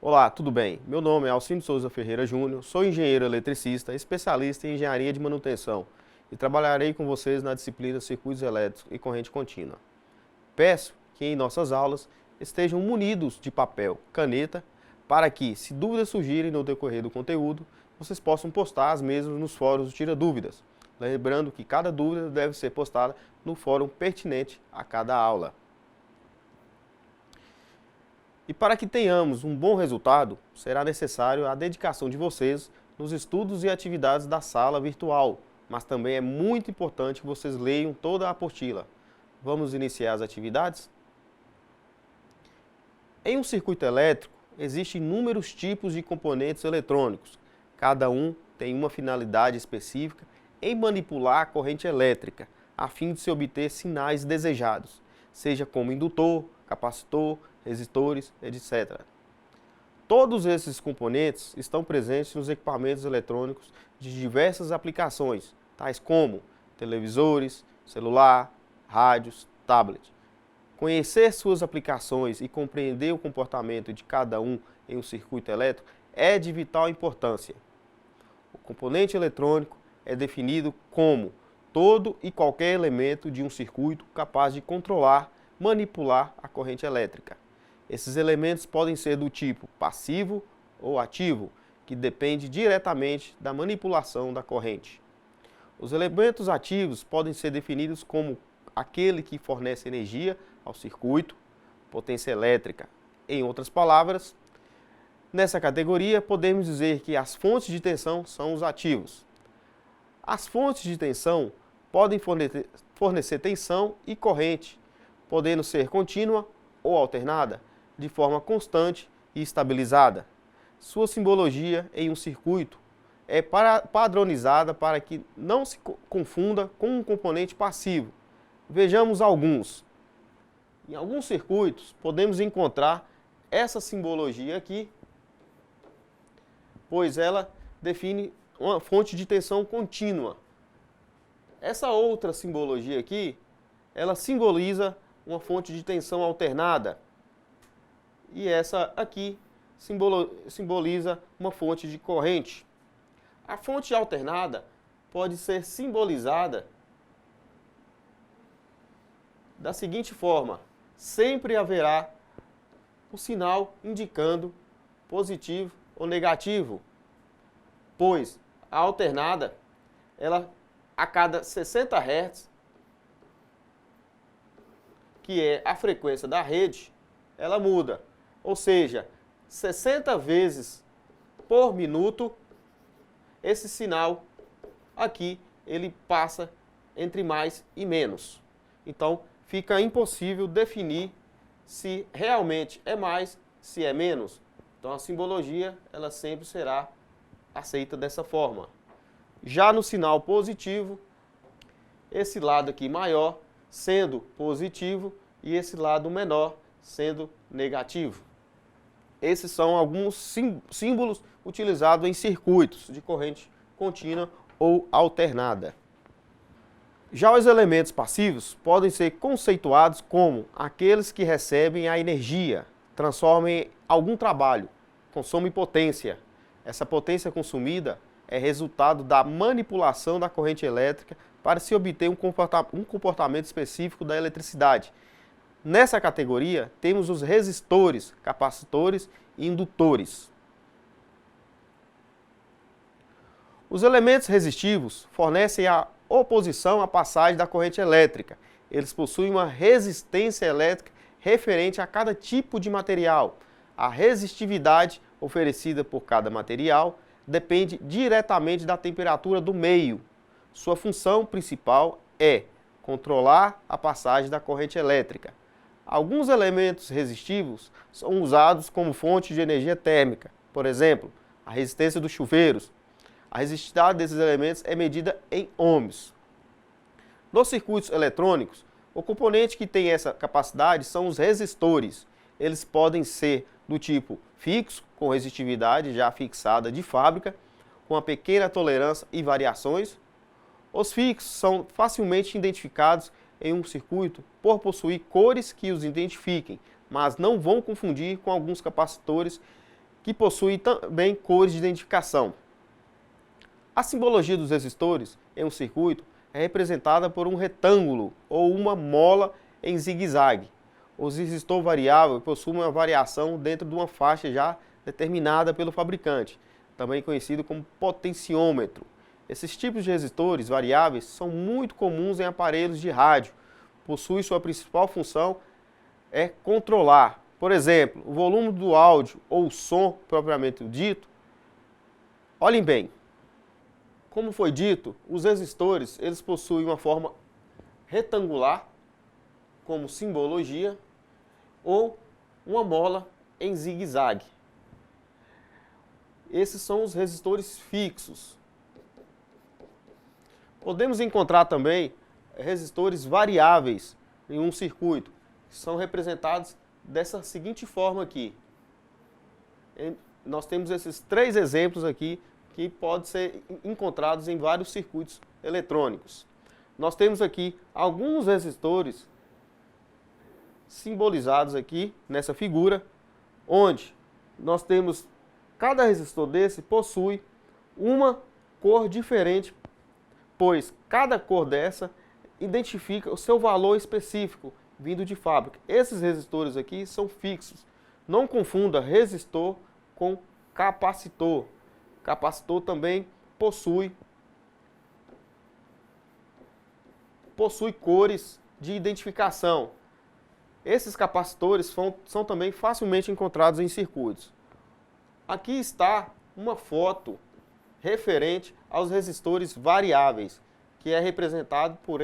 Olá, tudo bem? Meu nome é Alcindo Souza Ferreira Júnior, sou engenheiro eletricista, especialista em engenharia de manutenção e trabalharei com vocês na disciplina Circuitos Elétricos e Corrente Contínua. Peço que em nossas aulas estejam munidos de papel, caneta, para que, se dúvidas surgirem no decorrer do conteúdo, vocês possam postar as mesmas nos fóruns do Tira Dúvidas, lembrando que cada dúvida deve ser postada no fórum pertinente a cada aula. E para que tenhamos um bom resultado, será necessário a dedicação de vocês nos estudos e atividades da sala virtual, mas também é muito importante que vocês leiam toda a apostila. Vamos iniciar as atividades? Em um circuito elétrico, existem inúmeros tipos de componentes eletrônicos. Cada um tem uma finalidade específica em manipular a corrente elétrica, a fim de se obter sinais desejados, seja como indutor, capacitor, resistores, etc. Todos esses componentes estão presentes nos equipamentos eletrônicos de diversas aplicações, tais como televisores, celular, rádios, tablet. Conhecer suas aplicações e compreender o comportamento de cada um em um circuito elétrico é de vital importância. O componente eletrônico é definido como todo e qualquer elemento de um circuito capaz de controlar, manipular a corrente elétrica. Esses elementos podem ser do tipo passivo ou ativo, que depende diretamente da manipulação da corrente. Os elementos ativos podem ser definidos como aquele que fornece energia ao circuito, potência elétrica. Em outras palavras, nessa categoria podemos dizer que as fontes de tensão são os ativos. As fontes de tensão podem fornecer tensão e corrente, podendo ser contínua ou alternada, de forma constante e estabilizada. Sua simbologia em um circuito é padronizada para que não se confunda com um componente passivo. Vejamos alguns. Em alguns circuitos podemos encontrar essa simbologia aqui, pois ela define uma fonte de tensão contínua. Essa outra simbologia aqui, ela simboliza uma fonte de tensão alternada. E essa aqui simboliza uma fonte de corrente. A fonte alternada pode ser simbolizada da seguinte forma: sempre haverá um sinal indicando positivo ou negativo, pois a alternada, ela a cada 60 Hz, que é a frequência da rede, ela muda. Ou seja, 60 vezes por minuto, esse sinal aqui, ele passa entre mais e menos. Então, fica impossível definir se realmente é mais, se é menos. Então, a simbologia, ela sempre será aceita dessa forma. Já no sinal positivo, esse lado aqui maior sendo positivo e esse lado menor sendo negativo. Esses são alguns símbolos utilizados em circuitos de corrente contínua ou alternada. Já os elementos passivos podem ser conceituados como aqueles que recebem a energia, transformam em algum trabalho, consomem potência. Essa potência consumida é resultado da manipulação da corrente elétrica para se obter um comportamento específico da eletricidade. Nessa categoria, temos os resistores, capacitores e indutores. Os elementos resistivos fornecem a oposição à passagem da corrente elétrica. Eles possuem uma resistência elétrica referente a cada tipo de material. A resistividade oferecida por cada material depende diretamente da temperatura do meio. Sua função principal é controlar a passagem da corrente elétrica. Alguns elementos resistivos são usados como fonte de energia térmica. Por exemplo, a resistência dos chuveiros. A resistividade desses elementos é medida em ohms. Nos circuitos eletrônicos, o componente que tem essa capacidade são os resistores. Eles podem ser do tipo fixo, com resistividade já fixada de fábrica, com uma pequena tolerância e variações. Os fixos são facilmente identificados em um circuito por possuir cores que os identifiquem, mas não vão confundir com alguns capacitores que possui também cores de identificação. A simbologia dos resistores em um circuito é representada por um retângulo ou uma mola em zigue-zague. O resistor variável possui uma variação dentro de uma faixa já determinada pelo fabricante, também conhecido como potenciômetro. Esses tipos de resistores variáveis são muito comuns em aparelhos de rádio. Possui sua principal função é controlar, por exemplo, o volume do áudio ou o som propriamente dito. Olhem bem, como foi dito, os resistores eles possuem uma forma retangular, como simbologia, ou uma mola em zigue-zague. Esses são os resistores fixos. Podemos encontrar também resistores variáveis em um circuito, que são representados dessa seguinte forma aqui. Nós temos esses 3 exemplos aqui que podem ser encontrados em vários circuitos eletrônicos. Nós temos aqui alguns resistores simbolizados aqui nessa figura, onde nós temos, cada resistor desse possui uma cor diferente, pois cada cor dessa identifica o seu valor específico vindo de fábrica. Esses resistores aqui são fixos. Não confunda resistor com capacitor. Capacitor também possui cores de identificação. Esses capacitores são também facilmente encontrados em circuitos. Aqui está uma foto referente aos resistores variáveis, que é representado por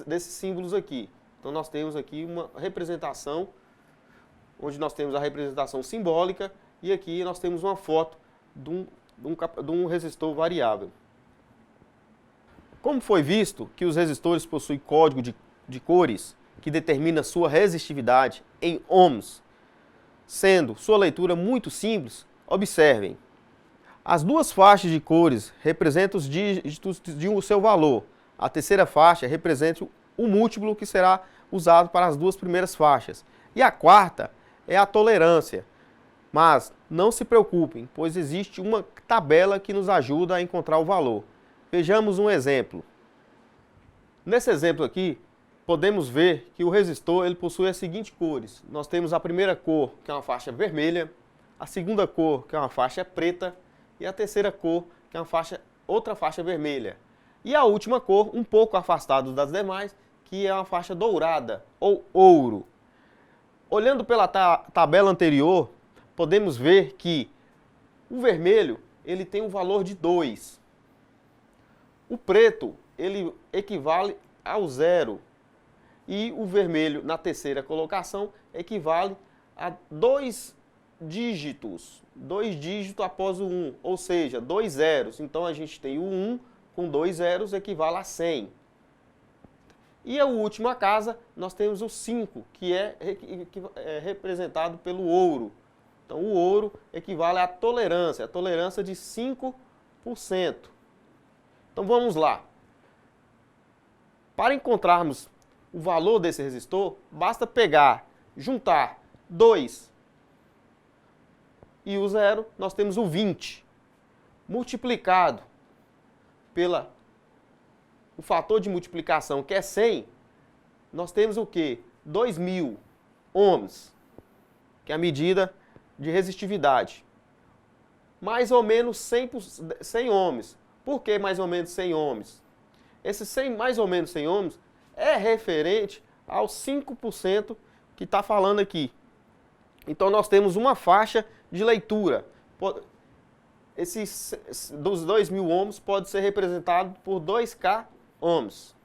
desses símbolos aqui. Então nós temos aqui uma representação, onde nós temos a representação simbólica, e aqui nós temos uma foto de um resistor variável. Como foi visto que os resistores possuem código de cores que determina sua resistividade em ohms, sendo sua leitura muito simples, observem. As 2 faixas de cores representam os dígitos de seu valor. A terceira faixa representa o múltiplo que será usado para as 2 primeiras faixas. E a quarta é a tolerância. Mas não se preocupem, pois existe uma tabela que nos ajuda a encontrar o valor. Vejamos um exemplo. Nesse exemplo aqui, podemos ver que o resistor ele possui as seguintes cores. Nós temos a primeira cor, que é uma faixa vermelha, a segunda cor, que é uma faixa preta, e a terceira cor, que é outra faixa vermelha. E a última cor, um pouco afastada das demais, que é uma faixa dourada, ou ouro. Olhando pela tabela anterior, podemos ver que o vermelho ele tem um valor de 2. O preto ele equivale ao 0. E o vermelho, na terceira colocação, equivale a 2 dígitos. 2 dígitos após o 1, ou seja, 2 zeros. Então a gente tem o 1 com 2 zeros equivale a 100. E a última casa, nós temos o 5, que é representado pelo ouro. Então o ouro equivale à tolerância, a tolerância de 5%. Então vamos lá. Para encontrarmos o valor desse resistor, basta juntar 2 e o 0, nós temos o 20. Multiplicado o fator de multiplicação, que é 100, nós temos o quê? 2.000 ohms, que é a medida de resistividade. Mais ou menos 100 ohms. Por que mais ou menos 100 ohms? Esse mais ou menos 100 ohms é referente aos 5% que está falando aqui. Então nós temos uma faixa de leitura. Dos 2.000 ohms pode ser representado por 2K ohms.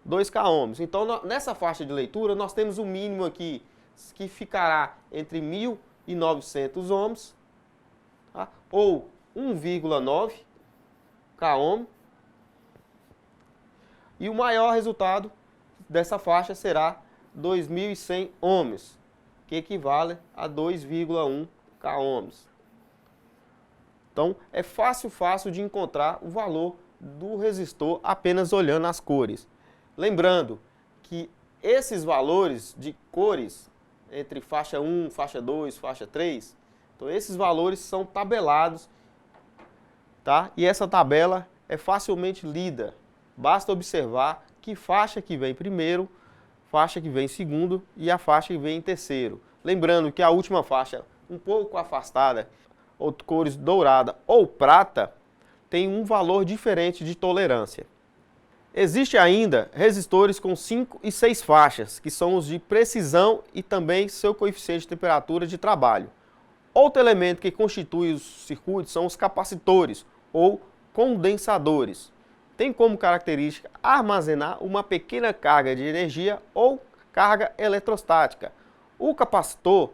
2K ohms. Então nessa faixa de leitura nós temos o mínimo aqui, que ficará entre 1.900 ohms, tá? Ou 1,9 K ohm. E o maior resultado dessa faixa será 2.100 ohms, que equivale a 2,1 K ohms. Então, é fácil de encontrar o valor do resistor apenas olhando as cores. Lembrando que esses valores de cores entre faixa 1, faixa 2, faixa 3. Então esses valores são tabelados, tá? E essa tabela é facilmente lida. Basta observar que faixa que vem primeiro, faixa que vem em segundo e a faixa que vem em terceiro. Lembrando que a última faixa, um pouco afastada, ou cores dourada ou prata, tem um valor diferente de tolerância. Existe ainda resistores com 5 e 6 faixas, que são os de precisão e também seu coeficiente de temperatura de trabalho. Outro elemento que constitui os circuitos são os capacitores ou condensadores. Tem como característica armazenar uma pequena carga de energia ou carga eletrostática. O capacitor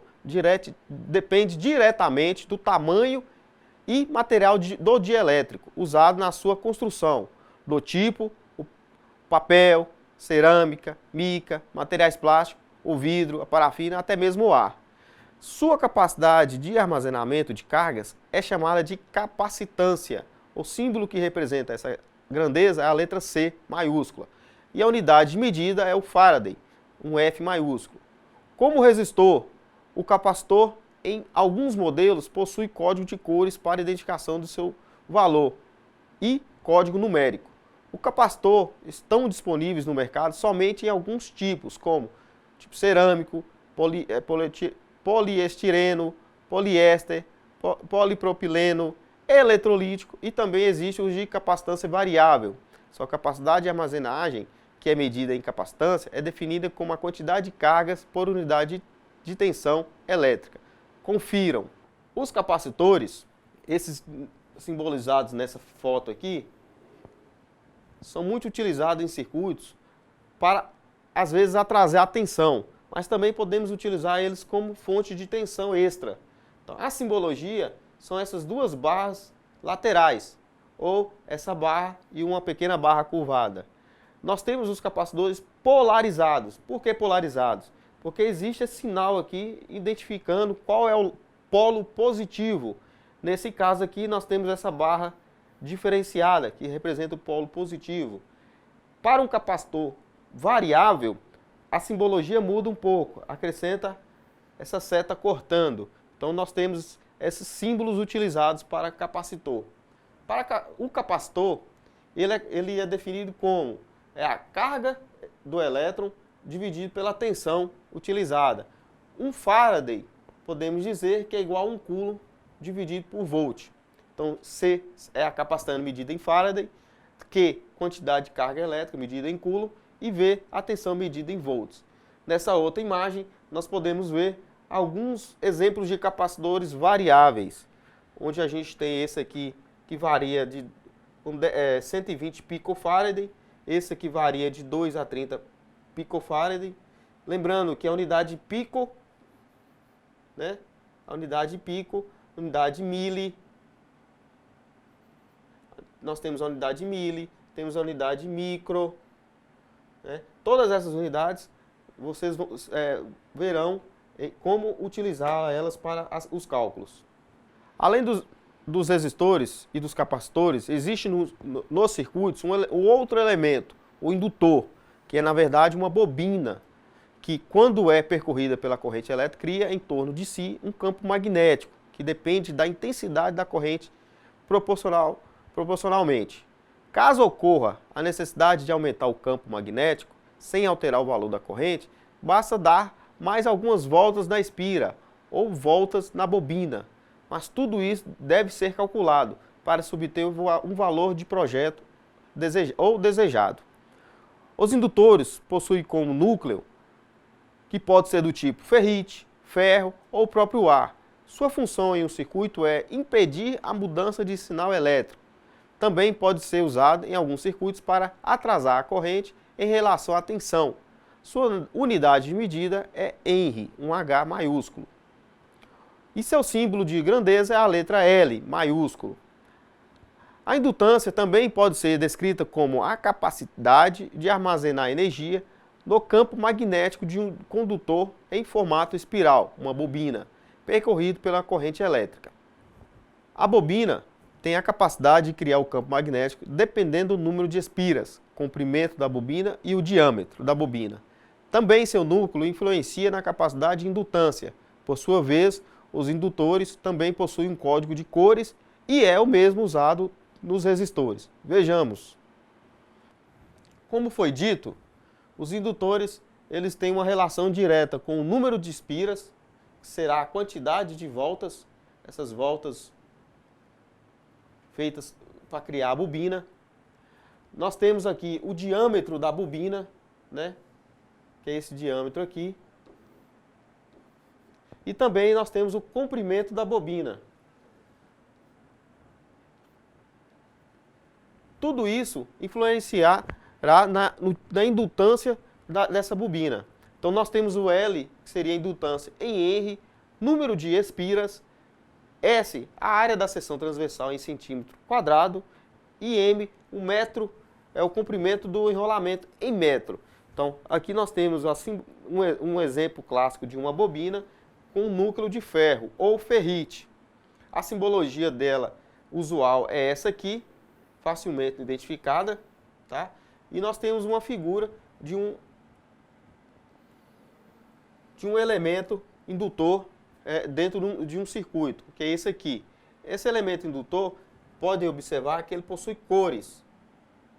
depende diretamente do tamanho e material do dielétrico usado na sua construção, do tipo, o papel, cerâmica, mica, materiais plásticos, o vidro, a parafina, até mesmo o ar. Sua capacidade de armazenamento de cargas é chamada de capacitância. O símbolo que representa essa grandeza é a letra C maiúscula. E a unidade de medida é o Faraday, um F maiúsculo. Como resistor, o capacitor, em alguns modelos, possui código de cores para identificação do seu valor e código numérico. O capacitor estão disponíveis no mercado somente em alguns tipos, como tipo cerâmico, poliestireno, poliéster, polipropileno, eletrolítico e também existe os de capacitância variável. Sua capacidade de armazenagem, que é medida em capacitância, é definida como a quantidade de cargas por unidade de tensão elétrica. Confiram. Os capacitores, esses simbolizados nessa foto aqui, são muito utilizados em circuitos para, às vezes, atrasar a tensão, mas também podemos utilizar eles como fonte de tensão extra. Então, a simbologia são essas duas barras laterais, ou essa barra e uma pequena barra curvada. Nós temos os capacitores polarizados. Por que polarizados? Porque existe esse sinal aqui identificando qual é o polo positivo. Nesse caso aqui nós temos essa barra diferenciada, que representa o polo positivo. Para um capacitor variável, a simbologia muda um pouco, acrescenta essa seta cortando. Então nós temos esses símbolos utilizados para capacitor. Para o capacitor, ele é definido como a carga do elétron dividido pela tensão utilizada. Um Faraday, podemos dizer que é igual a 1 coulomb dividido por volt. Então, C é a capacitância medida em Faraday, Q, quantidade de carga elétrica medida em coulomb, e V, a tensão medida em volts. Nessa outra imagem, nós podemos ver alguns exemplos de capacitores variáveis, onde a gente tem esse aqui que varia de 120 picofarad, esse aqui varia de 2 a 30 picofarad. Lembrando que a unidade pico, né? A unidade pico, unidade mili, nós temos a unidade mili, temos a unidade micro, né? Todas essas unidades vocês verão como utilizar elas para os cálculos. Além dos resistores e dos capacitores, existe nos circuitos um outro elemento, o indutor, que é na verdade uma bobina, que quando é percorrida pela corrente elétrica, cria em torno de si um campo magnético, que depende da intensidade da corrente proporcionalmente. Caso ocorra a necessidade de aumentar o campo magnético, sem alterar o valor da corrente, basta dar mais algumas voltas na espira, ou voltas na bobina. Mas tudo isso deve ser calculado para se obter um valor de projeto desejado. Os indutores possuem como núcleo, que pode ser do tipo ferrite, ferro ou próprio ar. Sua função em um circuito é impedir a mudança de sinal elétrico. Também pode ser usado em alguns circuitos para atrasar a corrente em relação à tensão. Sua unidade de medida é Henry, um H maiúsculo. E seu símbolo de grandeza é a letra L, maiúsculo. A indutância também pode ser descrita como a capacidade de armazenar energia no campo magnético de um condutor em formato espiral, uma bobina, percorrido pela corrente elétrica. A bobina tem a capacidade de criar o campo magnético dependendo do número de espiras, comprimento da bobina e o diâmetro da bobina. Também seu núcleo influencia na capacidade de indutância. Por sua vez, os indutores também possuem um código de cores e é o mesmo usado nos resistores. Vejamos. Como foi dito, os indutores eles têm uma relação direta com o número de espiras, que será a quantidade de voltas, essas voltas feitas para criar a bobina. Nós temos aqui o diâmetro da bobina, né? Que é esse diâmetro aqui. E também nós temos o comprimento da bobina. Tudo isso influenciará na indutância dessa bobina. Então nós temos o L, que seria a indutância, em R, número de espiras, S, a área da seção transversal em centímetro quadrado, e M, o metro, é o comprimento do enrolamento em metro. Então aqui nós temos assim, um exemplo clássico de uma bobina com um núcleo de ferro ou ferrite. A simbologia dela usual é essa aqui, facilmente identificada, tá? E nós temos uma figura de um elemento indutor dentro de um circuito, que é esse aqui. Esse elemento indutor, podem observar que ele possui cores.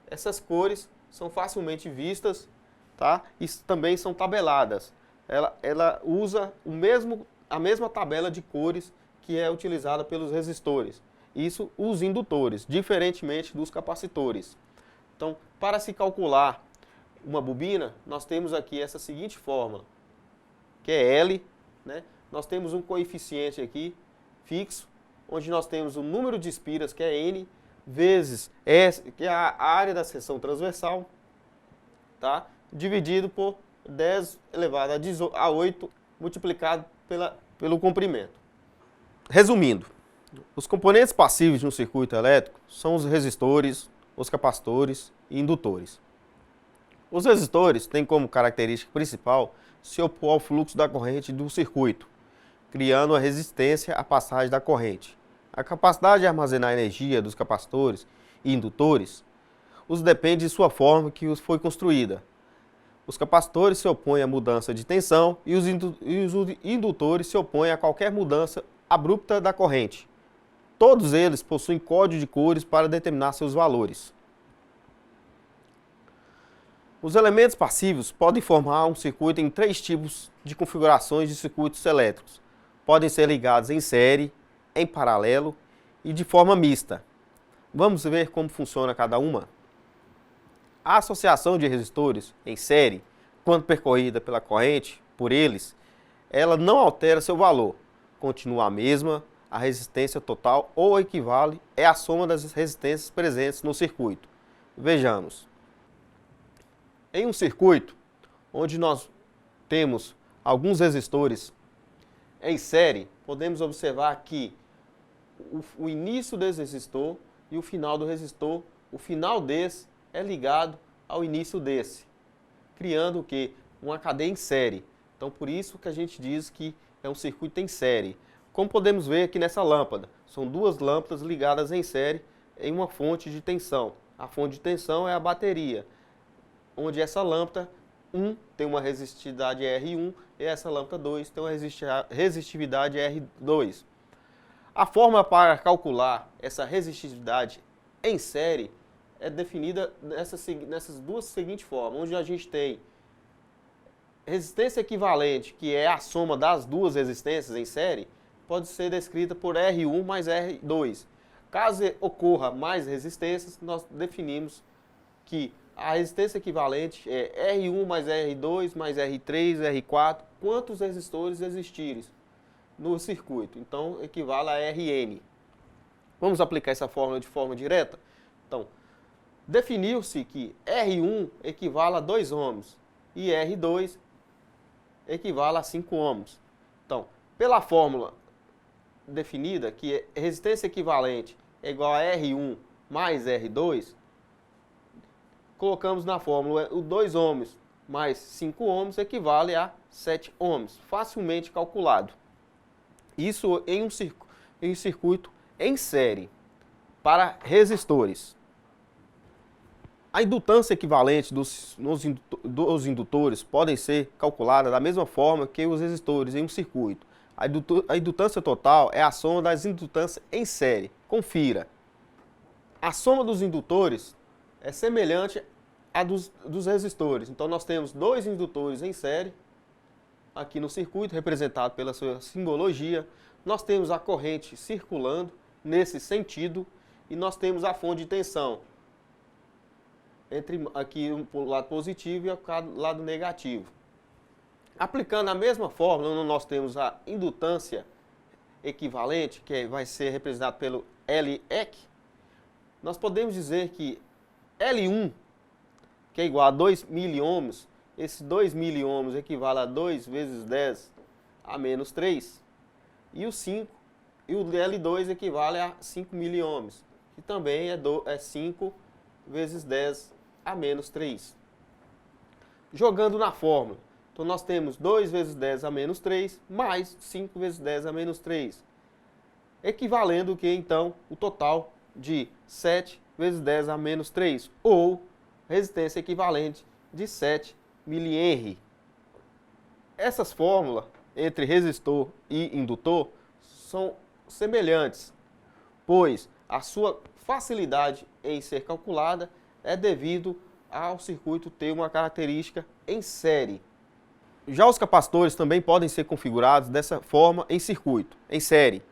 Essas cores são facilmente vistas, tá? E também são tabeladas. Ela usa a mesma tabela de cores que é utilizada pelos resistores. Isso os indutores, diferentemente dos capacitores. Então, para se calcular uma bobina, nós temos aqui essa seguinte fórmula, que é L, né? Nós temos um coeficiente aqui fixo, onde nós temos o número de espiras, que é N, vezes S, que é a área da seção transversal, tá? Dividido por 10 elevado a 8, multiplicado pelo comprimento. Resumindo, os componentes passivos de um circuito elétrico são os resistores, os capacitores e indutores. Os resistores têm como característica principal se opor ao fluxo da corrente do circuito, criando a resistência à passagem da corrente. A capacidade de armazenar energia dos capacitores e indutores depende de sua forma que foi construída. Os capacitores se opõem à mudança de tensão e os indutores se opõem a qualquer mudança abrupta da corrente. Todos eles possuem código de cores para determinar seus valores. Os elementos passivos podem formar um circuito em 3 tipos de configurações de circuitos elétricos. Podem ser ligados em série, em paralelo e de forma mista. Vamos ver como funciona cada uma? A associação de resistores em série, quando percorrida pela corrente por eles, ela não altera seu valor, continua a mesma, a resistência total ou equivale é a soma das resistências presentes no circuito. Vejamos. Em um circuito onde nós temos alguns resistores em série, podemos observar que o início desse resistor e o final do resistor, o final desse é ligado ao início desse, criando o quê? Uma cadeia em série. Então, por isso que a gente diz que é um circuito em série. Como podemos ver aqui nessa lâmpada, são 2 lâmpadas ligadas em série em uma fonte de tensão. A fonte de tensão é a bateria, onde essa lâmpada 1 tem uma resistividade R1 e essa lâmpada 2 tem uma resistividade R2. A forma para calcular essa resistividade em série é definida nessas duas seguintes formas, onde a gente tem resistência equivalente, que é a soma das duas resistências em série, pode ser descrita por R1 mais R2. Caso ocorra mais resistências, nós definimos que a resistência equivalente é R1 mais R2 mais R3, R4, quantos resistores existirem no circuito. Então, equivale a Rn. Vamos aplicar essa fórmula de forma direta? Então, definiu-se que R1 equivale a 2 ohms e R2 equivale a 5 ohms. Então, pela fórmula definida, que resistência equivalente é igual a R1 mais R2, colocamos na fórmula o 2 ohms mais 5 ohms equivale a 7 ohms, facilmente calculado. Isso em um circuito em série para resistores. A indutância equivalente dos indutores podem ser calculada da mesma forma que os resistores em um circuito. A indutância total é a soma das indutâncias em série. Confira. A soma dos indutores é semelhante à dos resistores. Então nós temos dois indutores em série, aqui no circuito, representado pela sua simbologia. Nós temos a corrente circulando nesse sentido e nós temos a fonte de tensão entre aqui o lado positivo e o lado negativo. Aplicando a mesma fórmula, nós temos a indutância equivalente, que vai ser representada pelo Lec. Nós podemos dizer que L1, que é igual a 2 miliohms, esse 2 miliohms equivale a 2 vezes 10 a menos 3, e o 5, e o L2 equivale a 5 miliohms, que também é 5 vezes 10 a menos 3. Jogando na fórmula, então nós temos 2 vezes 10 a menos 3, mais 5 vezes 10 a menos 3, equivalendo o que então o total de 7 vezes 10 a menos 3, ou resistência equivalente de 7 mH. Essas fórmulas entre resistor e indutor são semelhantes, pois a sua facilidade em ser calculada é devido ao circuito ter uma característica em série. Já os capacitores também podem ser configurados dessa forma em circuito, em série.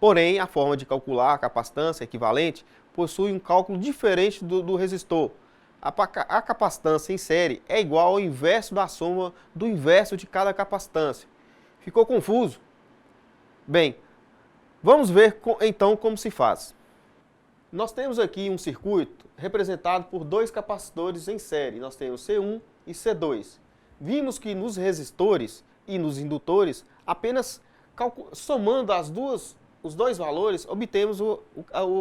Porém, a forma de calcular a capacitância equivalente possui um cálculo diferente do resistor. A capacitância em série é igual ao inverso da soma do inverso de cada capacitância. Ficou confuso? Bem, vamos ver então como se faz. Nós temos aqui um circuito representado por dois capacitores em série. Nós temos C1 e C2. Vimos que nos resistores e nos indutores, apenas somando os dois valores, obtemos o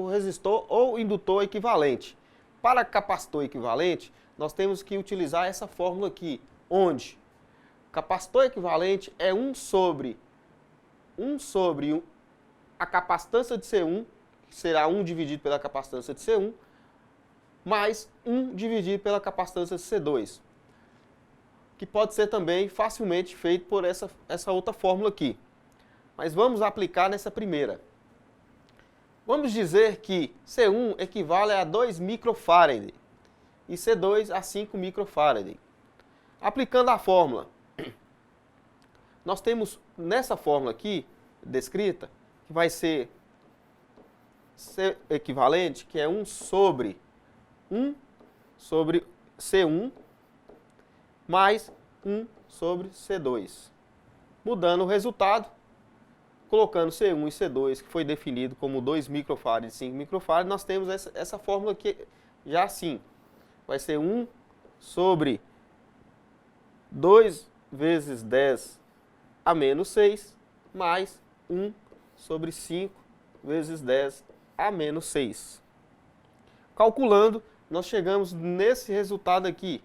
resistor ou indutor equivalente. Para capacitor equivalente, nós temos que utilizar essa fórmula aqui, onde capacitor equivalente é 1 sobre a capacitância de C1, que será 1 dividido pela capacitância de C1, mais 1 dividido pela capacitância de C2, que pode ser também facilmente feito por essa outra fórmula aqui. Mas vamos aplicar nessa primeira. Vamos dizer que C1 equivale a 2 microfarad e C2 a 5 microfarad. Aplicando a fórmula, nós temos nessa fórmula aqui, descrita, que vai ser C equivalente, que é 1 sobre C1 mais 1 sobre C2. Mudando o resultado, colocando C1 e C2, que foi definido como 2 microfarad e 5 microfarad, nós temos essa fórmula aqui já assim. Vai ser 1 sobre 2 vezes 10 a menos 6, mais 1 sobre 5 vezes 10 a menos 6. Calculando, nós chegamos nesse resultado aqui,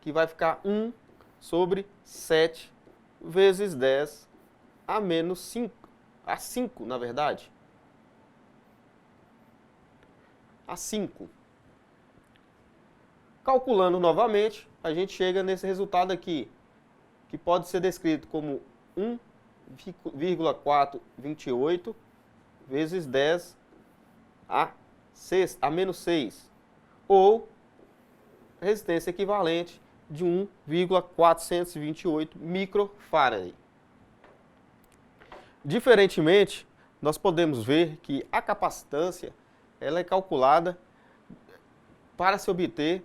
que vai ficar 1 sobre 7 vezes 10 a menos 5, a 5, na verdade. A 5. Calculando novamente, a gente chega nesse resultado aqui, que pode ser descrito como 1,428 vezes 10 a menos 6, ou resistência equivalente de 1,428 microfarad. Diferentemente, nós podemos ver que a capacitância ela é calculada para se obter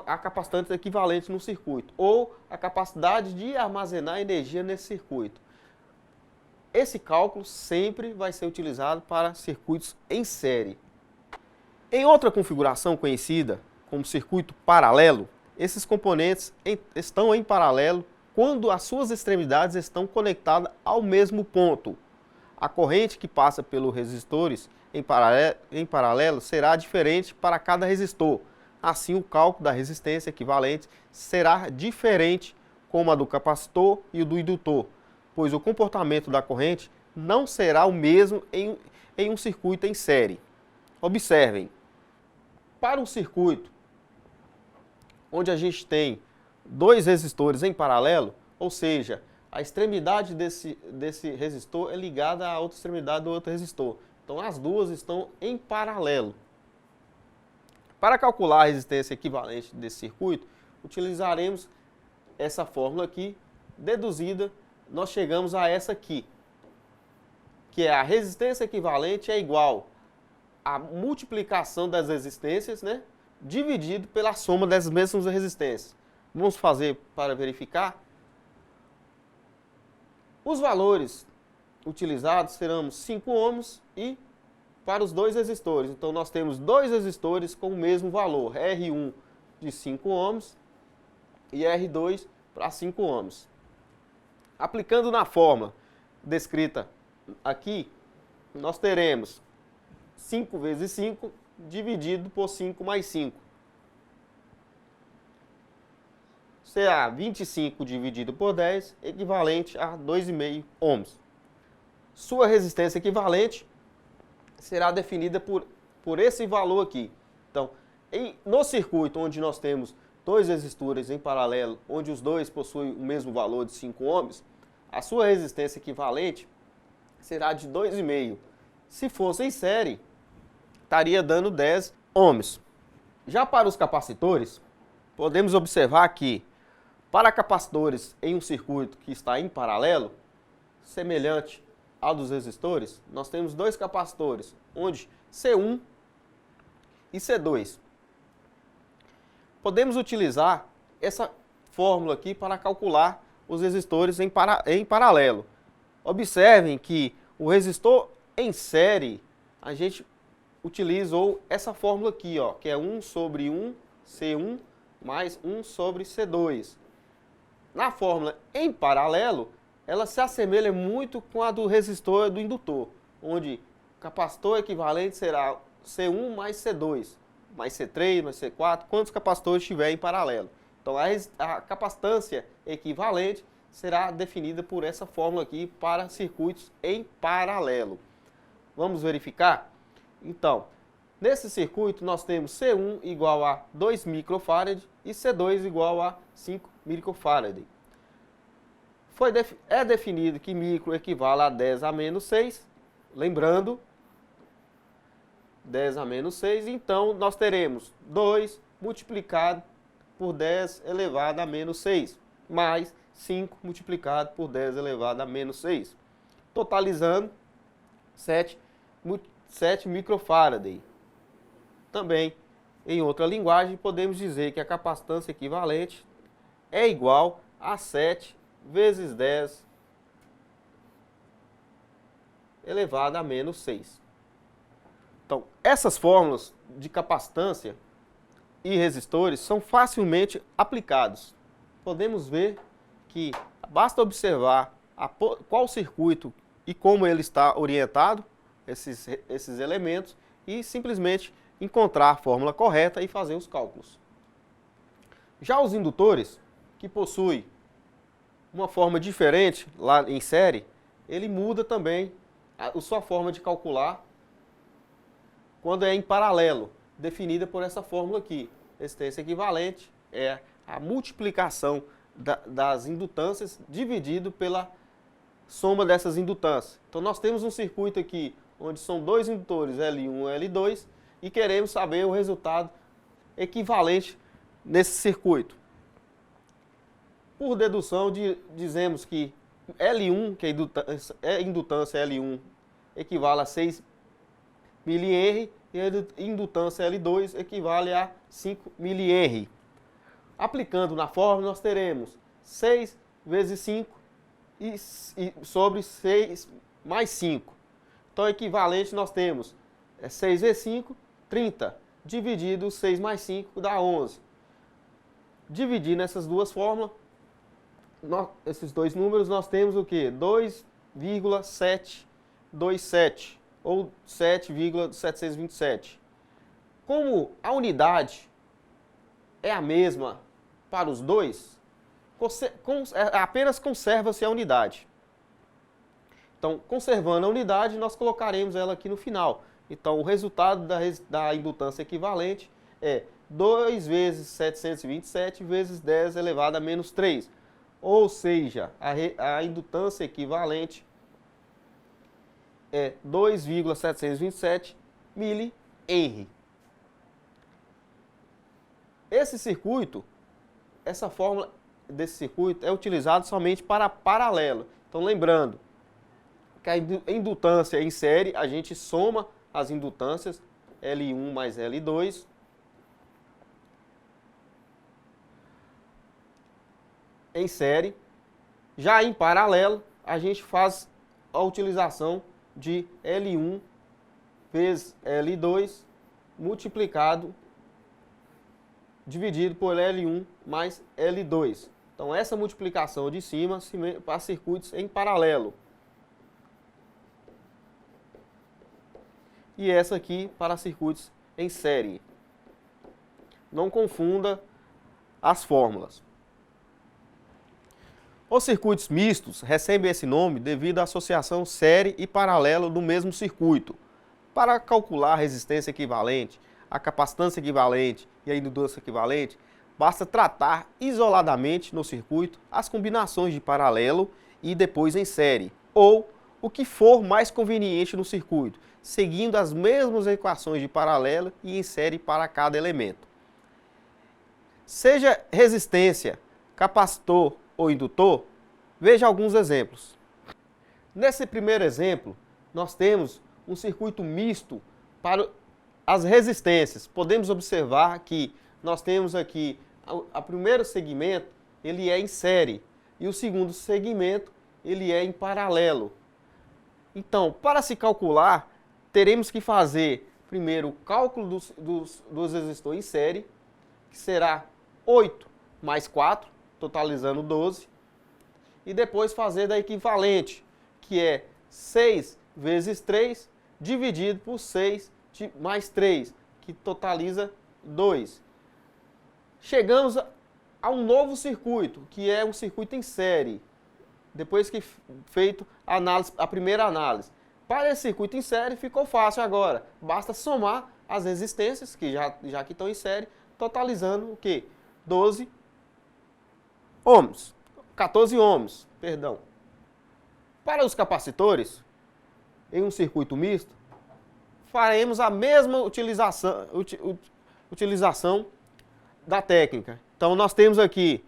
a capacitância equivalente no circuito, ou a capacidade de armazenar energia nesse circuito. Esse cálculo sempre vai ser utilizado para circuitos em série. Em outra configuração conhecida como circuito paralelo, esses componentes estão em paralelo quando as suas extremidades estão conectadas ao mesmo ponto. A corrente que passa pelos resistores em paralelo será diferente para cada resistor. Assim, o cálculo da resistência equivalente será diferente como a do capacitor e o do indutor, pois o comportamento da corrente não será o mesmo em um circuito em série. Observem, para um circuito onde a gente tem dois resistores em paralelo, ou seja, a extremidade desse resistor é ligada à outra extremidade do outro resistor. Então as duas estão em paralelo. Para calcular a resistência equivalente desse circuito, utilizaremos essa fórmula aqui, deduzida, nós chegamos a essa aqui, que é a resistência equivalente é igual à multiplicação das resistências, né, dividido pela soma das mesmas resistências. Vamos fazer para verificar. Os valores utilizados serão 5 ohms e para os dois resistores. Então nós temos dois resistores com o mesmo valor, R1 de 5 ohms e R2 para 5 ohms. Aplicando na fórmula descrita aqui, nós teremos 5 vezes 5 dividido por 5 mais 5. Será 25 dividido por 10, equivalente a 2,5 ohms. Sua resistência equivalente será definida por esse valor aqui. Então, no circuito onde nós temos dois resistores em paralelo, onde os dois possuem o mesmo valor de 5 ohms, a sua resistência equivalente será de 2,5. Se fosse em série, estaria dando 10 ohms. Já para os capacitores, podemos observar que para capacitores em um circuito que está em paralelo, semelhante ao dos resistores, nós temos dois capacitores, onde C1 e C2. Podemos utilizar essa fórmula aqui para calcular os resistores em paralelo. Observem que o resistor em série, a gente utilizou essa fórmula aqui, ó, que é 1 sobre 1 C1 mais 1 sobre C2. Na fórmula em paralelo, ela se assemelha muito com a do resistor e do indutor, onde o capacitor equivalente será C1 mais C2, mais C3, mais C4, quantos capacitores tiver em paralelo. Então a capacitância equivalente será definida por essa fórmula aqui para circuitos em paralelo. Vamos verificar? Então, nesse circuito nós temos C1 igual a 2 microfarad e C2 igual a 5 microfarad. É definido que micro equivale a 10 a menos 6, lembrando, 10 a menos 6, então nós teremos 2 multiplicado por 10 elevado a menos 6, mais 5 multiplicado por 10 elevado a menos 6, totalizando 7 microfarad. Também, em outra linguagem, podemos dizer que a capacitância equivalente é igual a 7 vezes 10 elevado a menos 6. Então, essas fórmulas de capacitância e resistores são facilmente aplicados. Podemos ver que basta observar qual circuito e como ele está orientado, esses elementos, e simplesmente encontrar a fórmula correta e fazer os cálculos. Já os indutores, que possuem uma forma diferente lá em série, ele muda também a sua forma de calcular quando é em paralelo, definida por essa fórmula aqui. Resistência equivalente é a multiplicação das indutâncias dividido pela soma dessas indutâncias. Então nós temos um circuito aqui onde são dois indutores L1 e L2 e queremos saber o resultado equivalente nesse circuito. Por dedução, dizemos que L1, que é indutância L1, equivale a 6 mH e a indutância L2 equivale a 5 mH. Aplicando na fórmula, nós teremos 6 vezes 5 e sobre 6 mais 5. Então, equivalente, nós temos 6 vezes 5, 30, dividido 6 mais 5 dá 11. Dividindo essas duas fórmulas, esses dois números, nós temos o quê? 2,727 ou 7,727. Como a unidade é a mesma para os dois, apenas conserva-se a unidade. Então, conservando a unidade, nós colocaremos ela aqui no final. Então, o resultado da indutância equivalente é 2 vezes 727 vezes 10 elevado a menos 3. Ou seja, a indutância equivalente é 2,727 mH. Esse circuito, essa fórmula desse circuito é utilizado somente para paralelo. Então lembrando que a indutância em série, a gente soma as indutâncias L1 mais L2. Em série. Já em paralelo, a gente faz a utilização de L1 vezes L2 multiplicado, dividido por L1 mais L2. Então, essa multiplicação de cima para circuitos em paralelo. E essa aqui para circuitos em série. Não confunda as fórmulas. Os circuitos mistos recebem esse nome devido à associação série e paralelo do mesmo circuito. Para calcular a resistência equivalente, a capacitância equivalente e a indutância equivalente, basta tratar isoladamente no circuito as combinações de paralelo e depois em série, ou o que for mais conveniente no circuito, seguindo as mesmas equações de paralelo e em série para cada elemento. Seja resistência, capacitor ou indutor, veja alguns exemplos. Nesse primeiro exemplo, nós temos um circuito misto para as resistências. Podemos observar que nós temos aqui o primeiro segmento, ele é em série, e o segundo segmento, ele é em paralelo. Então, para se calcular, teremos que fazer primeiro o cálculo dos resistores em série, que será 8 mais 4, totalizando 12, e depois fazer da equivalente, que é 6 vezes 3, dividido por 6 mais 3, que totaliza 2. Chegamos a um novo circuito, que é um circuito em série, depois que feito a primeira análise. Para esse circuito em série ficou fácil agora, basta somar as resistências, que já que estão em série, totalizando o quê? 12 ohms. 14 ohms, perdão. Para os capacitores, em um circuito misto, faremos a mesma utilização da técnica. Então, nós temos aqui,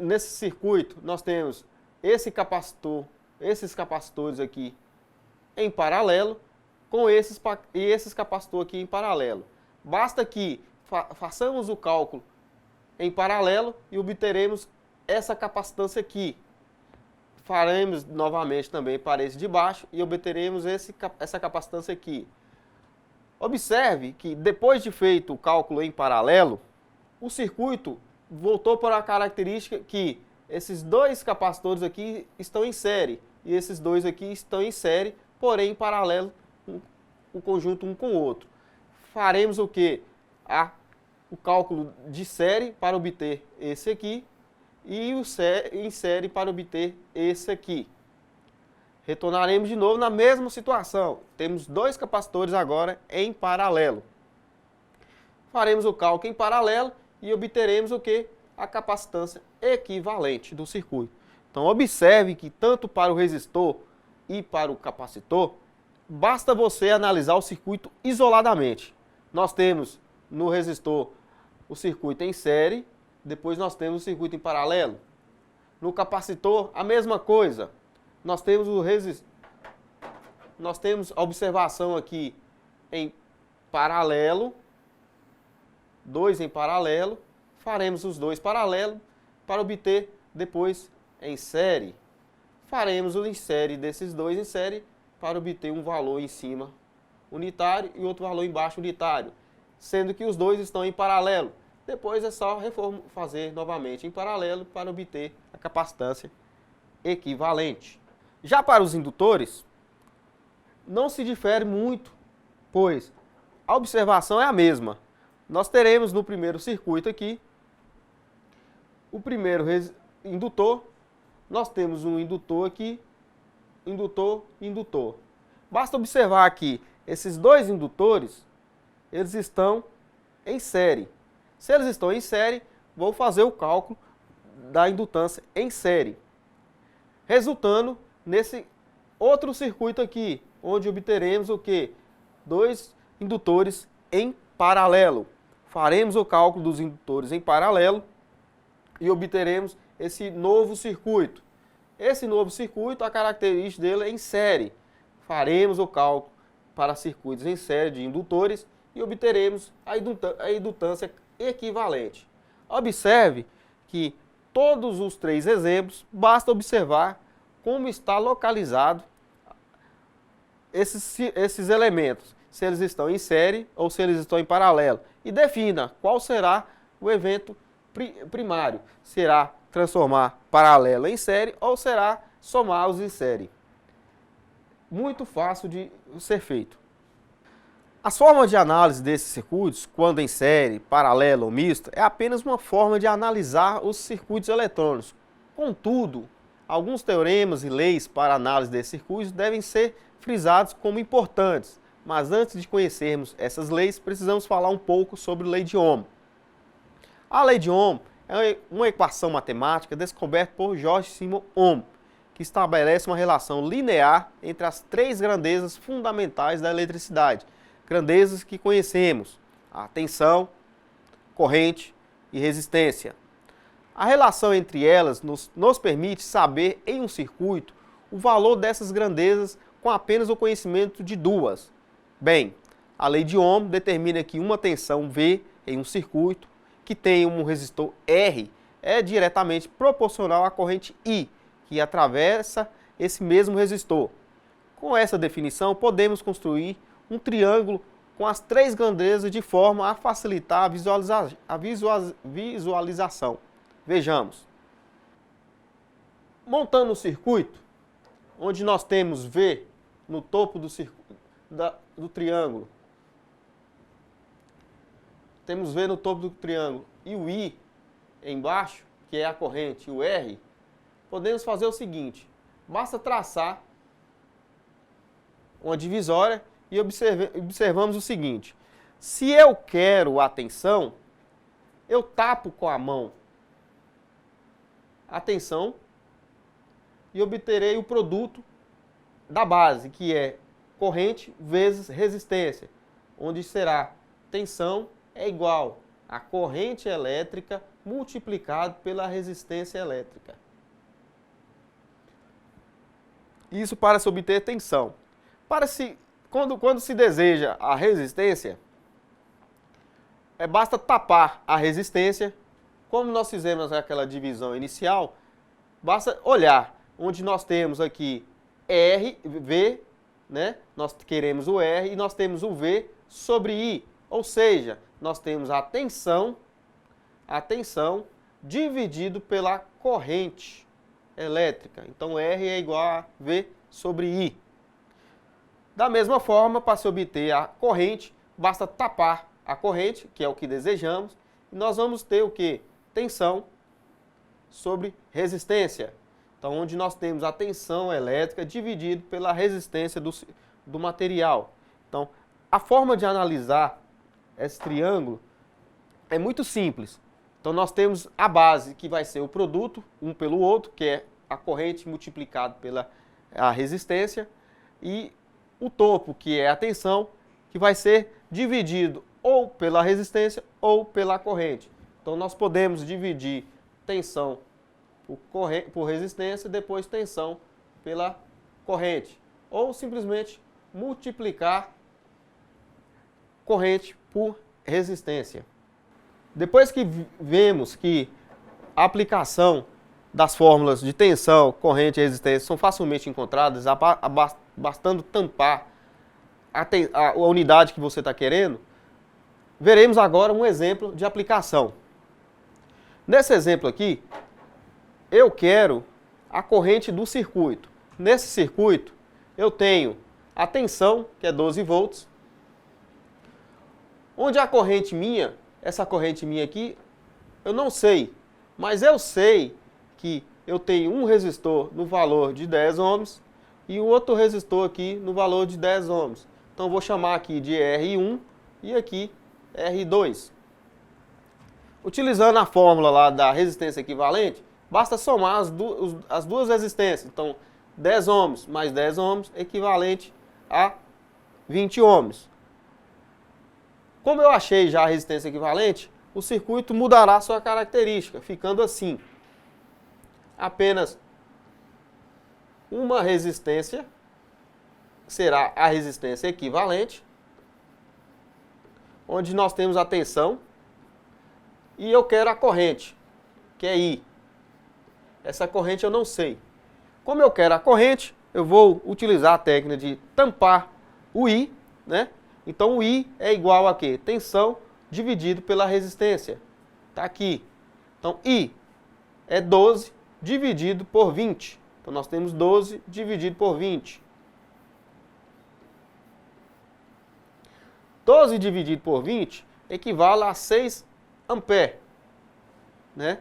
nesse circuito, nós temos esse capacitor, esses capacitores aqui em paralelo, com esses capacitores aqui em paralelo. Basta que façamos o cálculo em paralelo e obteremos essa capacitância aqui. Faremos novamente também para esse de baixo e obteremos essa capacitância aqui. Observe que depois de feito o cálculo em paralelo, o circuito voltou para a característica que esses dois capacitores aqui estão em série e esses dois aqui estão em série, porém em paralelo, um conjunto um com o outro. Faremos o que? O cálculo de série para obter esse aqui e em série para obter esse aqui. Retornaremos de novo na mesma situação. Temos dois capacitores agora em paralelo. Faremos o cálculo em paralelo e obteremos o que? A capacitância equivalente do circuito. Então observe que tanto para o resistor e para o capacitor, basta você analisar o circuito isoladamente. Nós temos no resistor o circuito em série, depois nós temos o circuito em paralelo. No capacitor, a mesma coisa. Nós temos a observação aqui em paralelo, dois em paralelo, faremos os dois paralelos para obter depois em série. Faremos o em série desses dois em série para obter um valor em cima unitário e outro valor embaixo unitário, sendo que os dois estão em paralelo. Depois é só fazer novamente em paralelo para obter a capacitância equivalente. Já para os indutores, não se difere muito, pois a observação é a mesma. Nós teremos no primeiro circuito aqui, o primeiro indutor, nós temos um indutor aqui, indutor e indutor. Basta observar que esses dois indutores, eles estão em série. Se eles estão em série, vou fazer o cálculo da indutância em série, resultando nesse outro circuito aqui, onde obteremos o quê? Dois indutores em paralelo. Faremos o cálculo dos indutores em paralelo e obteremos esse novo circuito. Esse novo circuito, a característica dele é em série. Faremos o cálculo para circuitos em série de indutores e obteremos a indutância equivalente. Observe que todos os três exemplos, basta observar como está localizado esses elementos, se eles estão em série ou se eles estão em paralelo. E defina qual será o evento primário. Será transformar paralelo em série ou será somá-los em série. Muito fácil de ser feito. As formas de análise desses circuitos, quando em série, paralelo ou misto, é apenas uma forma de analisar os circuitos eletrônicos. Contudo, alguns teoremas e leis para análise desses circuitos devem ser frisados como importantes. Mas antes de conhecermos essas leis, precisamos falar um pouco sobre a lei de Ohm. A lei de Ohm é uma equação matemática descoberta por George Simon Ohm, que estabelece uma relação linear entre as três grandezas fundamentais da eletricidade. Grandezas que conhecemos: a tensão, corrente e resistência. A relação entre elas nos permite saber em um circuito o valor dessas grandezas com apenas o conhecimento de duas. Bem, a lei de Ohm determina que uma tensão V em um circuito que tem um resistor R é diretamente proporcional à corrente I, que atravessa esse mesmo resistor. Com essa definição, podemos construir um triângulo com as três grandezas de forma a facilitar a visualização. Vejamos. Montando o circuito, onde nós temos V no topo do triângulo, temos V no topo do triângulo e o I embaixo, que é a corrente, e o R, podemos fazer o seguinte: basta traçar uma divisória e observamos o seguinte: se eu quero a tensão, eu tapo com a mão a tensão e obterei o produto da base, que é corrente vezes resistência, onde será tensão é igual a corrente elétrica multiplicado pela resistência elétrica. Isso para se obter tensão. Quando se deseja a resistência, basta tapar a resistência. Como nós fizemos aquela divisão inicial, basta olhar onde nós temos aqui R, V, né? Nós queremos o R e nós temos o V sobre I. Ou seja, nós temos a tensão dividido pela corrente elétrica. Então, R é igual a V sobre I. Da mesma forma, para se obter a corrente, basta tapar a corrente, que é o que desejamos, e nós vamos ter o quê? Tensão sobre resistência. Então, onde nós temos a tensão elétrica dividido pela resistência do material. Então, a forma de analisar esse triângulo é muito simples. Então, nós temos a base, que vai ser o produto, um pelo outro, que é a corrente multiplicado pela resistência, e o topo, que é a tensão, que vai ser dividido ou pela resistência ou pela corrente. Então, nós podemos dividir tensão por resistência e depois tensão pela corrente. Ou simplesmente multiplicar corrente por resistência. Depois que vemos que a aplicação das fórmulas de tensão, corrente e resistência são facilmente encontradas, bastando tampar a unidade que você está querendo, veremos agora um exemplo de aplicação. Nesse exemplo aqui, eu quero a corrente do circuito. Nesse circuito, eu tenho a tensão, que é 12 volts, onde a corrente minha, essa corrente minha aqui, eu não sei, mas eu sei que eu tenho um resistor no valor de 10 ohms e o outro resistor aqui no valor de 10 ohms. Então, eu vou chamar aqui de R1 e aqui R2. Utilizando a fórmula lá da resistência equivalente, basta somar as duas resistências. Então, 10 ohms mais 10 ohms equivalente a 20 ohms. Como eu achei já a resistência equivalente, o circuito mudará sua característica, ficando assim. Apenas uma resistência será a resistência equivalente, onde nós temos a tensão, e eu quero a corrente, que é I. Essa corrente eu não sei. Como eu quero a corrente, eu vou utilizar a técnica de tampar o I, né? Então o I é igual a quê? Tensão dividido pela resistência. Está aqui. Então I é 12 dividido por 20. Então nós temos 12 dividido por 20. 12 dividido por 20 equivale a 6 ampere, né?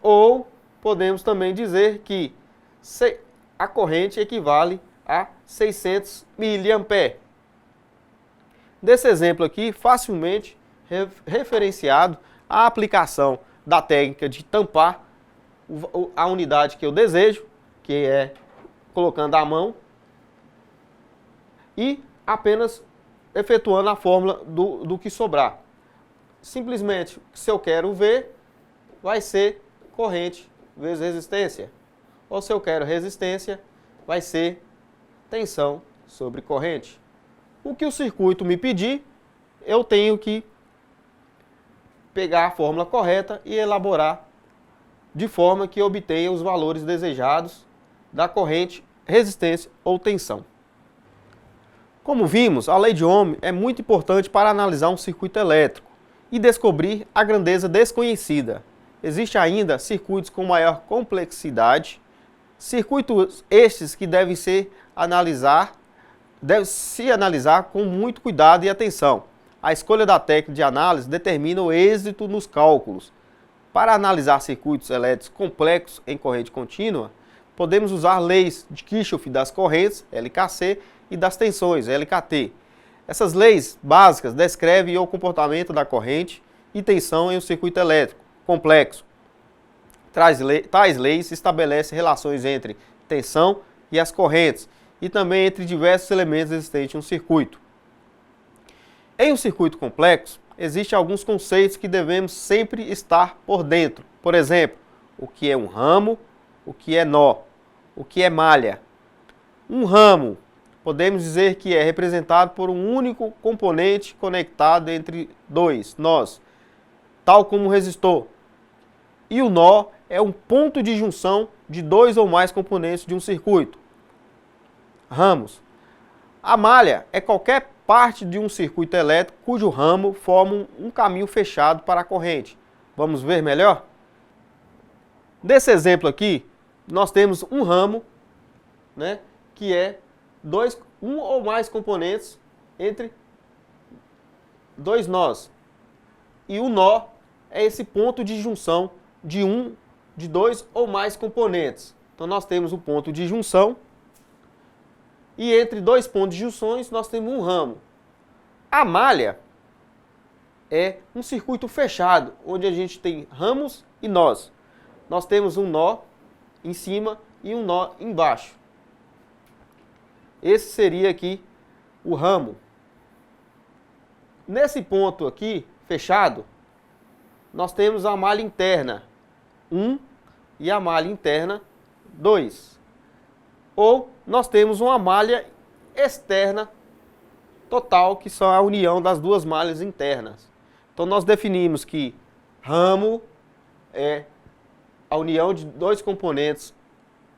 Ou podemos também dizer que a corrente equivale a 600 miliamperes. Desse exemplo aqui, facilmente referenciado a aplicação da técnica de tampar a unidade que eu desejo, que é colocando a mão, e apenas efetuando a fórmula do que sobrar. Simplesmente, se eu quero V, vai ser corrente vezes resistência. Ou se eu quero resistência, vai ser tensão sobre corrente. O que o circuito me pedir, eu tenho que pegar a fórmula correta e elaborar de forma que obtenha os valores desejados da corrente, resistência ou tensão. Como vimos, a lei de Ohm é muito importante para analisar um circuito elétrico e descobrir a grandeza desconhecida. Existem ainda circuitos com maior complexidade, circuitos estes que devem se analisar com muito cuidado e atenção. A escolha da técnica de análise determina o êxito nos cálculos. Para analisar circuitos elétricos complexos em corrente contínua, podemos usar leis de Kirchhoff das correntes, LKC, e das tensões, LKT. Essas leis básicas descrevem o comportamento da corrente e tensão em um circuito elétrico complexo. Tais leis estabelecem relações entre tensão e as correntes, e também entre diversos elementos existentes em um circuito. Em um circuito complexo, existem alguns conceitos que devemos sempre estar por dentro. Por exemplo, o que é um ramo, o que é nó, o que é malha. Um ramo, podemos dizer que é representado por um único componente conectado entre dois nós, tal como um resistor. E o nó é um ponto de junção de dois ou mais componentes de um circuito. Ramos. A malha é qualquer parte de um circuito elétrico cujo ramo forma um caminho fechado para a corrente. Vamos ver melhor? Nesse exemplo aqui, nós temos um ramo, né, que é um ou mais componentes entre dois nós. E o nó é esse ponto de junção de dois ou mais componentes. Então nós temos o ponto de junção, e entre dois pontos de junções nós temos um ramo. A malha é um circuito fechado, onde a gente tem ramos e nós. Nós temos um nó em cima e um nó embaixo. Esse seria aqui o ramo. Nesse ponto aqui, fechado, nós temos a malha interna 1 e a malha interna 2. Ou nós temos uma malha externa total, que são a união das duas malhas internas. Então nós definimos que ramo é a união de dois componentes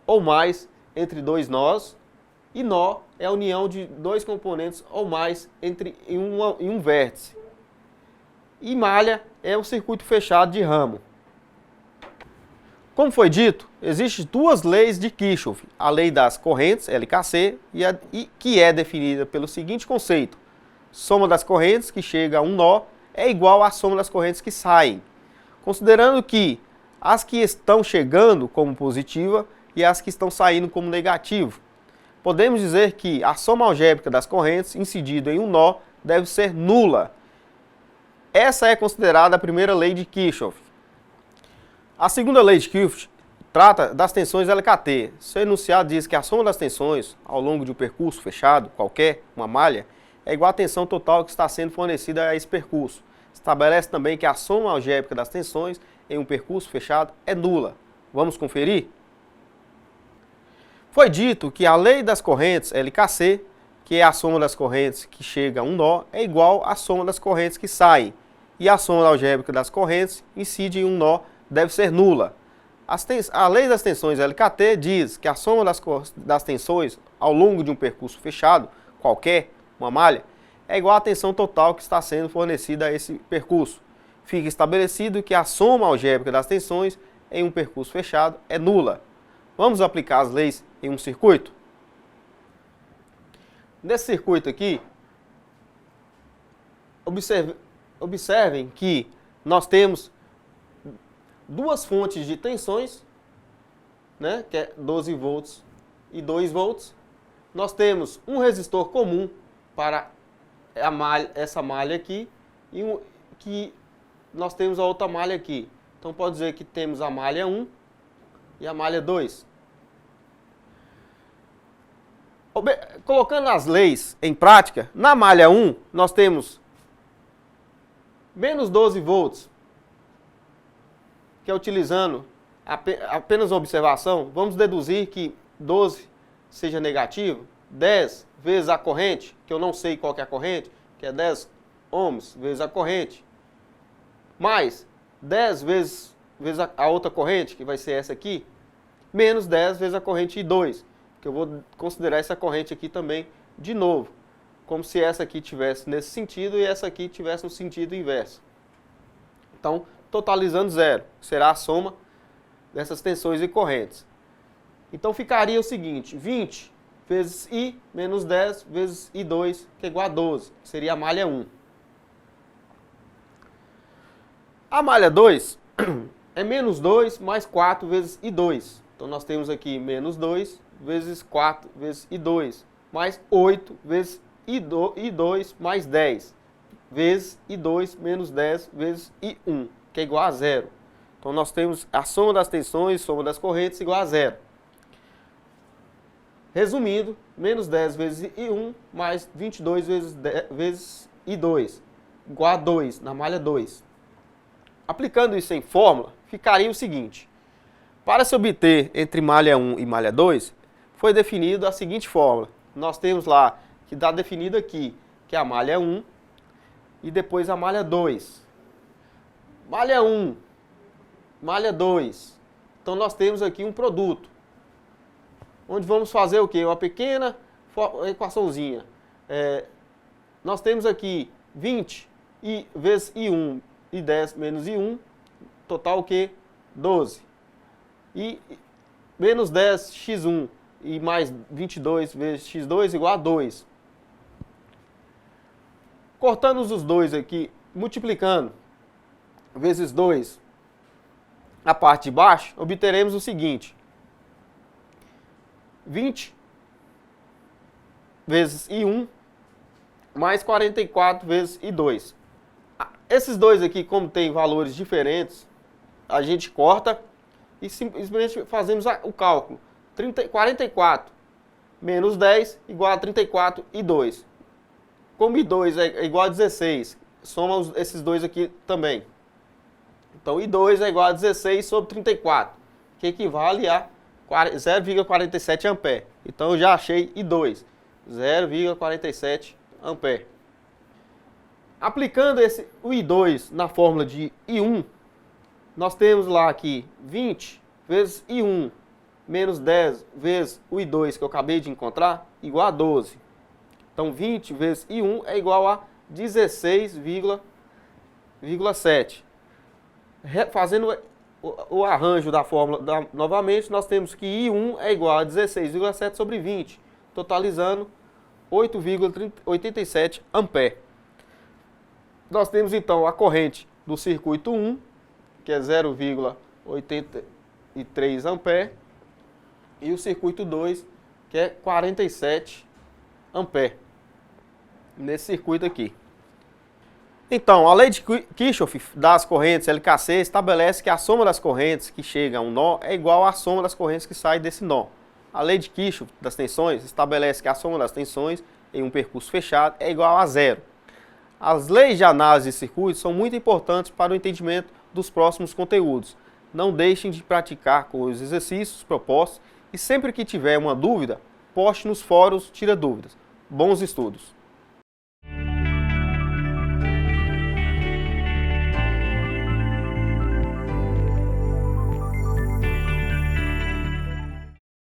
ou mais entre dois nós, e nó é a união de dois componentes ou mais em um vértice. E malha é o circuito fechado de ramo. Como foi dito, existem duas leis de Kirchhoff, a lei das correntes, LKC, que é definida pelo seguinte conceito: soma das correntes que chega a um nó é igual à soma das correntes que saem, considerando que as que estão chegando como positiva e as que estão saindo como negativo. Podemos dizer que a soma algébrica das correntes incidindo em um nó deve ser nula. Essa é considerada a primeira lei de Kirchhoff. A segunda lei de Kirchhoff trata das tensões LKT. Seu enunciado diz que a soma das tensões ao longo de um percurso fechado, qualquer, uma malha, é igual à tensão total que está sendo fornecida a esse percurso. Estabelece também que a soma algébrica das tensões em um percurso fechado é nula. Vamos conferir? Foi dito que a lei das correntes LKC, que é a soma das correntes que chega a um nó, é igual à soma das correntes que saem. E a soma algébrica das correntes incide em um nó, deve ser nula. A lei das tensões LKT diz que a soma das tensões ao longo de um percurso fechado, qualquer, uma malha, é igual à tensão total que está sendo fornecida a esse percurso. Fica estabelecido que a soma algébrica das tensões em um percurso fechado é nula. Vamos aplicar as leis em um circuito? Nesse circuito aqui, observem que nós temos duas fontes de tensões, né, que é 12 volts e 2 volts. Nós temos um resistor comum para essa malha aqui e que nós temos a outra malha aqui. Então pode dizer que temos a malha 1 e a malha 2. Colocando as leis em prática, na malha 1 nós temos menos 12 volts, que é utilizando apenas uma observação, vamos deduzir que 12 seja negativo, 10 vezes a corrente, que eu não sei qual que é a corrente, que é 10 ohms vezes a corrente, mais 10 vezes a outra corrente, que vai ser essa aqui, menos 10 vezes a corrente I2, que eu vou considerar essa corrente aqui também de novo, como se essa aqui tivesse nesse sentido e essa aqui tivesse no sentido inverso. Então, totalizando zero, será a soma dessas tensões e correntes. Então, ficaria o seguinte, 20 vezes I menos 10 vezes I2, que é igual a 12, que seria a malha 1. A malha 2 é menos 2 mais 4 vezes I2. Então, nós temos aqui menos 2 vezes 4 vezes I2, mais 8 vezes I2 mais 10, vezes I2 menos 10 vezes I1, que é igual a zero. Então, nós temos a soma das tensões, soma das correntes, igual a zero. Resumindo, menos 10 vezes I1 mais 22 vezes I2, igual a 2, na malha 2. Aplicando isso em fórmula, ficaria o seguinte. Para se obter entre malha 1 e malha 2, foi definido a seguinte fórmula. Nós temos lá, que está definido aqui, que é a malha 1 e depois a malha 2. Malha 1, malha 2. Então, nós temos aqui um produto, onde vamos fazer o quê? Uma pequena equaçãozinha. Nós temos aqui 20 vezes I1 e 10 menos I1, total o quê? 12. E menos 10 x1 e mais 22 vezes x2 igual a 2. Cortando os dois aqui, multiplicando vezes 2 a parte de baixo, obteremos o seguinte. 20 vezes I1 mais 44 vezes I2. Esses dois aqui, como tem valores diferentes, a gente corta e simplesmente fazemos o cálculo. 44 menos 10 igual a 34 I2. Como I2 é igual a 16, soma esses dois aqui também. Então, I2 é igual a 16 sobre 34, que equivale a 0,47 ampere. Então, eu já achei I2, 0,47 ampere. Aplicando o I2 na fórmula de I1, nós temos lá aqui 20 vezes I1 menos 10 vezes o I2 que eu acabei de encontrar, igual a 12. Então, 20 vezes I1 é igual a 16,7. Fazendo o arranjo da fórmula novamente, nós temos que I1 é igual a 16,7 sobre 20, totalizando 8,87 ampere. Nós temos então a corrente do circuito 1, que é 0,83 ampere, e o circuito 2, que é 47 ampere, nesse circuito aqui. Então, a lei de Kirchhoff das correntes LKC estabelece que a soma das correntes que chega a um nó é igual à soma das correntes que saem desse nó. A lei de Kirchhoff das tensões estabelece que a soma das tensões em um percurso fechado é igual a zero. As leis de análise de circuitos são muito importantes para o entendimento dos próximos conteúdos. Não deixem de praticar com os exercícios propostos e sempre que tiver uma dúvida, poste nos fóruns Tira Dúvidas. Bons estudos!